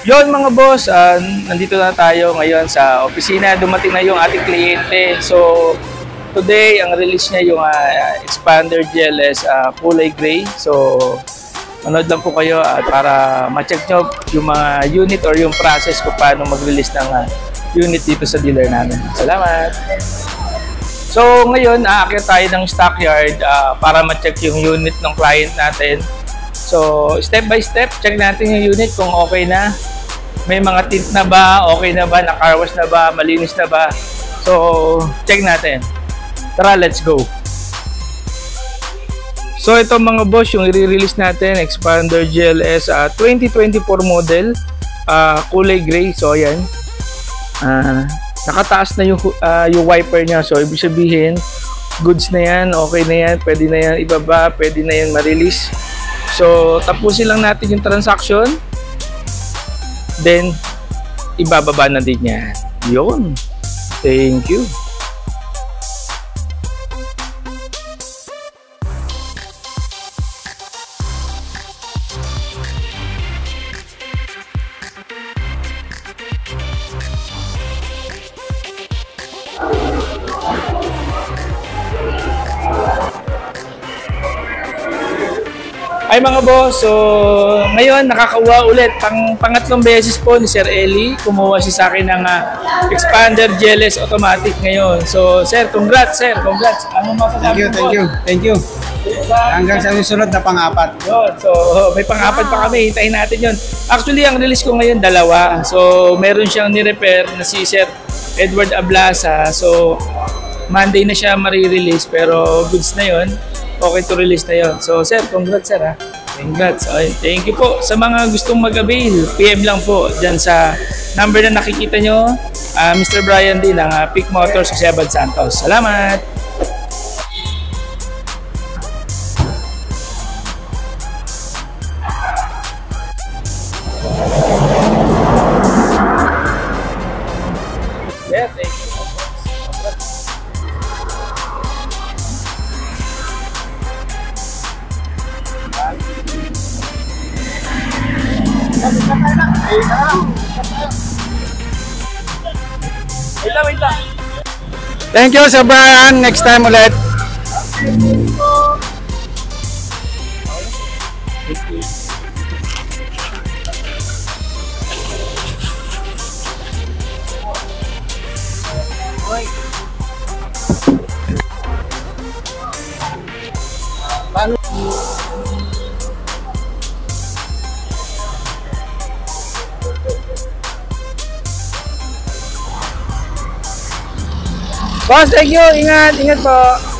Yon mga boss, nandito na tayo ngayon sa opisina. Dumating na yung ating kliyente. So, today, ang release niya yung Expander GLS kulay gray. So, manood lang po kayo para ma-check nyo yung mga unit or yung process kung paano mag-release ng unit dito sa dealer namin. Salamat! So, ngayon, aakyat tayo ng stockyard para ma-check yung unit ng client natin. So, step by step, check natin yung unit kung okay na. May mga tint na ba, okay na ba, naka-carwash na ba, malinis na ba. So, check natin. Tara, let's go. So, ito mga boss, yung i-release natin, Expander GLS 2024 model, kulay gray. So, ayan. Nakataas na yung wiper niya. So, ibig sabihin, goods na yan, okay na yan, pwede na yan ibaba, pwede na yan ma-release. So, tapusin lang natin yung transaction. Then, ibababa na din yan. Yun. Thank you. Ay mga boss, so ngayon nakakawa ulit pangatlong beses po ni Sir Eli. Kumuha siya sa akin ng Expander GLS automatic ngayon. So sir, congrats sir, congrats. Ano masasabi mo? Thank you. Hanggang sa susunod na pang-apat. Yun, so may pang-apat pa kami, hintayin natin yun. Actually, ang release ko ngayon dalawa. So meron siyang ni-repair na si Sir Edward Ablasa. So Monday na siya mari-release pero goods na yun. Okay to release na yun. So, sir, congrats, sir, ha? Congrats. Okay, thank you po. Sa mga gustong mag-avail, PM lang po dyan sa number na nakikita nyo. Mr. Brian din ng Peak Motors sa Sebad Santos. Salamat! Yeah, thank you. Wait lang. Thank you, Sir Brian. Next time ulit. Boss, thank you. Ingat po.